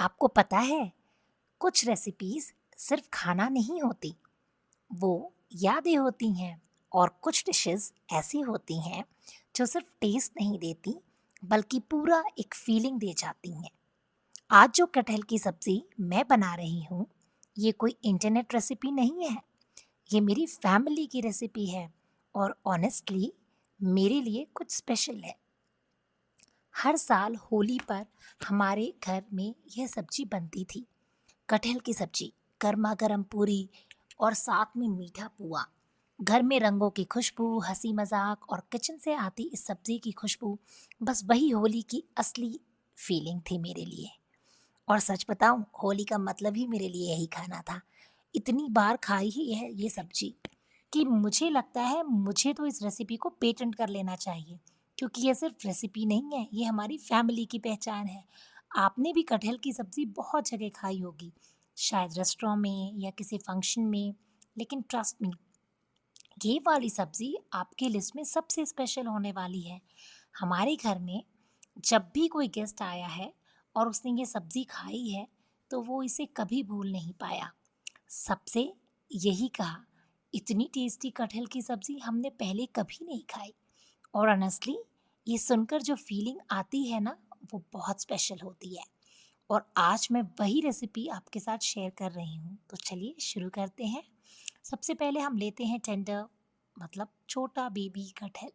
आपको पता है, कुछ रेसिपीज सिर्फ खाना नहीं होती, वो यादें होती हैं। और कुछ डिशेस ऐसी होती हैं जो सिर्फ टेस्ट नहीं देती, बल्कि पूरा एक फीलिंग दे जाती हैं। आज जो कटहल की सब्जी मैं बना रही हूँ, ये कोई इंटरनेट रेसिपी नहीं है। ये मेरी फैमिली की रेसिपी है, और ऑनेस्टली मेरे लिए कुछ स्पेशल है। हर साल होली पर हमारे घर में यह सब्जी बनती थी। कटहल की सब्जी, गर्मा गर्म पूरी और साथ में मीठा पुआ। घर में रंगों की खुशबू, हंसी मजाक और किचन से आती इस सब्जी की खुशबू, बस वही होली की असली फीलिंग थी मेरे लिए। और सच बताऊं, होली का मतलब ही मेरे लिए यही खाना था। इतनी बार खाई ही है ये सब्जी कि मुझे लगता है मुझे तो इस रेसिपी को पेटेंट कर लेना चाहिए, क्योंकि ये सिर्फ रेसिपी नहीं है, ये हमारी फैमिली की पहचान है। आपने भी कटहल की सब्जी बहुत जगह खाई होगी, शायद रेस्टोरेंट में या किसी फंक्शन में, लेकिन ट्रस्ट मी, ये वाली सब्जी आपके लिस्ट में सबसे स्पेशल होने वाली है। हमारे घर में जब भी कोई गेस्ट आया है और उसने ये सब्जी खाई है, तो वो इसे कभी भूल नहीं पाया। सबसे यही कहा, इतनी टेस्टी कटहल की सब्जी हमने पहले कभी नहीं खाई। और ऑनेस्टली, ये सुनकर जो फीलिंग आती है ना, वो बहुत स्पेशल होती है। और आज मैं वही रेसिपी आपके साथ शेयर कर रही हूँ, तो चलिए शुरू करते हैं। सबसे पहले हम लेते हैं टेंडर, मतलब छोटा बेबी कटहल।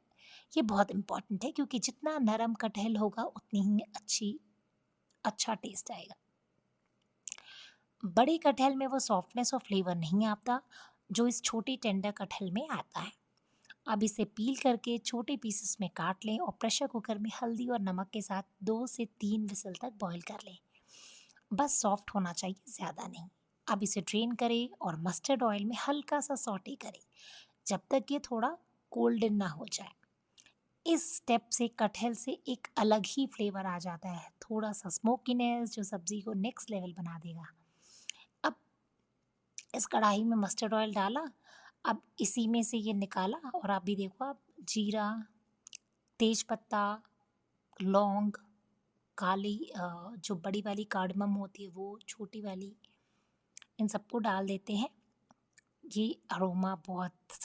ये बहुत इम्पॉर्टेंट है, क्योंकि जितना नरम कटहल होगा उतनी ही अच्छा टेस्ट आएगा। बड़े कटहल में वो सॉफ्टनेस और फ्लेवर नहीं आता जो इस छोटे टेंडर कटहल में आता है। अब इसे पील करके छोटे पीसेस में काट लें और प्रेशर कुकर में हल्दी और नमक के साथ 2 से 3 विसल तक बॉईल कर लें। बस सॉफ्ट होना चाहिए, ज़्यादा नहीं। अब इसे ड्रेन करें और मस्टर्ड ऑयल में हल्का सा सौटे करें, जब तक ये थोड़ा गोल्डन ना हो जाए। इस स्टेप से कटहल से एक अलग ही फ्लेवर आ जाता है, थोड़ा सा स्मोकीनेस जो सब्जी को नेक्स्ट लेवल बना देगा। अब इस कढ़ाई में मस्टर्ड ऑयल डाला, अब इसी में से ये निकाला, और आप भी देखो, आप जीरा, तेज पत्ता, लौंग, काली जो बड़ी वाली कार्डमम होती है वो, छोटी वाली, इन सबको डाल देते हैं। ये अरोमा बहुत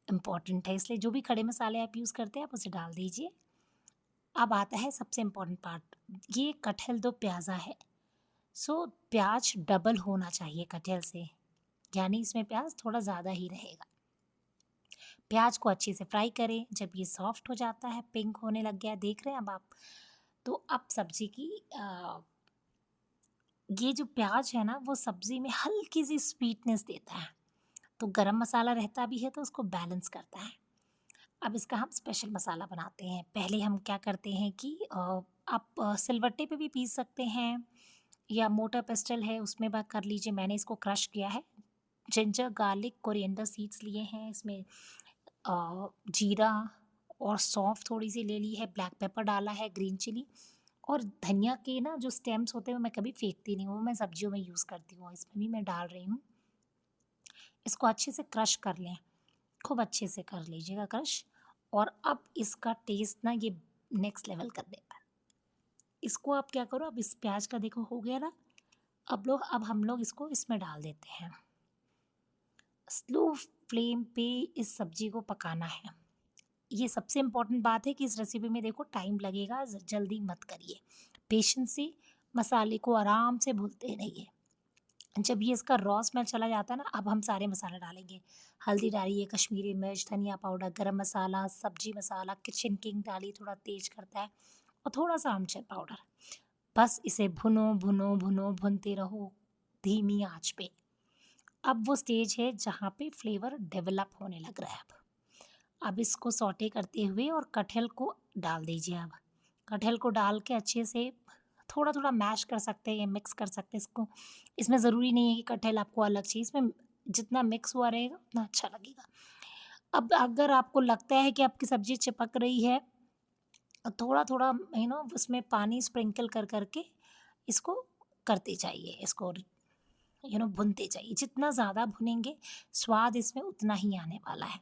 इम्पॉर्टेंट है, इसलिए जो भी खड़े मसाले आप यूज़ करते हैं आप उसे डाल दीजिए। अब आता है सबसे इम्पॉर्टेंट पार्ट, ये कटहल दो प्याज़ा है, सो प्याज डबल होना चाहिए कटहल से, यानी इसमें प्याज थोड़ा ज़्यादा ही रहेगा। प्याज को अच्छे से फ्राई करें, जब ये सॉफ्ट हो जाता है, पिंक होने लग गया, देख रहे हैं अब आप, तो अब सब्जी की ये जो प्याज है ना, वो सब्जी में हल्की सी स्वीटनेस देता है, तो गरम मसाला रहता भी है तो उसको बैलेंस करता है। अब इसका हम स्पेशल मसाला बनाते हैं। पहले हम क्या करते हैं कि आप सिलबट्टे पे भी पीस सकते हैं, या मोटा पेस्टल है उसमें बात कर लीजिए। मैंने इसको क्रश किया है। जिंजर, गार्लिक, कोरिएंडर सीड्स लिए हैं इसमें, जीरा और सौंफ थोड़ी सी ले ली है, ब्लैक पेपर डाला है, ग्रीन चिली, और धनिया के ना जो स्टेम्स होते हैं वो मैं कभी फेंकती नहीं हूँ, मैं सब्जियों में यूज़ करती हूँ, इसमें भी मैं डाल रही हूँ। इसको अच्छे से क्रश कर लें, खूब अच्छे से कर लीजिएगा क्रश। और अब इसका टेस्ट ना ये नेक्स्ट लेवल कर देगा। इसको आप क्या करो, अब इस प्याज का देखो हो गया ना, अब हम लोग इसको इसमें डाल देते हैं। स्लो फ्लेम पे इस सब्जी को पकाना है। ये सबसे इम्पोर्टेंट बात है कि इस रेसिपी में देखो टाइम लगेगा, जल्दी मत करिए, पेशेंस से मसाले को आराम से भूनते रहिए। जब ये इसका रॉ स्मेल चला जाता है ना, अब हम सारे मसाले डालेंगे। हल्दी डालिए, कश्मीरी मिर्च, धनिया पाउडर, गरम मसाला, सब्जी मसाला, किचन किंग डालिए, थोड़ा तेज करता है, और थोड़ा सा आमचूर पाउडर। बस इसे भुनो भुनो भुनो, भुनते रहो धीमी आंच पे। अब वो स्टेज है जहाँ पे फ्लेवर डेवलप होने लग रहा है। अब इसको सौटे करते हुए और कटहल को डाल दीजिए। अब कटहल को डाल के अच्छे से थोड़ा थोड़ा मैश कर सकते हैं या मिक्स कर सकते हैं इसको। इसमें ज़रूरी नहीं है कि कटहल आपको अलग चाहिए, इसमें जितना मिक्स हुआ रहेगा उतना अच्छा लगेगा। अब अगर आपको लगता है कि आपकी सब्ज़ी चिपक रही है, थोड़ा थोड़ा उसमें पानी स्प्रिंकल कर करके इसको करते जाइए, इसको भुनते जाइए। जितना ज़्यादा भुनेंगे, स्वाद इसमें उतना ही आने वाला है।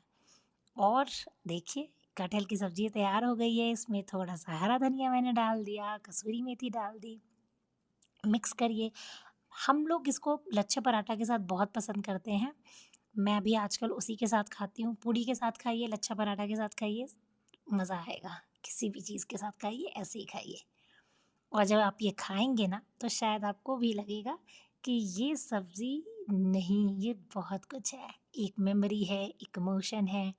और देखिए, कटहल की सब्ज़ी तैयार हो गई है। इसमें थोड़ा-सा हरा धनिया मैंने डाल दिया, कसूरी मेथी डाल दी, मिक्स करिए। हम लोग इसको लच्छा पराठा के साथ बहुत पसंद करते हैं। मैं भी आजकल उसी के साथ खाती हूँ। पूड़ी के साथ खाइए, लच्छा पराठा के साथ खाइए, मज़ा आएगा। किसी भी चीज़ के साथ खाइए, ऐसे ही खाइए। और जब आप ये खाएँगे ना, तो शायद आपको भी लगेगा कि ये सब्ज़ी नहीं, ये बहुत कुछ है। एक मेमोरी है, एक इमोशन है।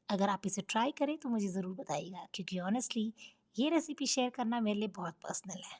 अगर आप इसे ट्राई करें तो मुझे ज़रूर बताइएगा, क्योंकि ऑनेस्टली ये रेसिपी शेयर करना मेरे लिए बहुत पर्सनल है।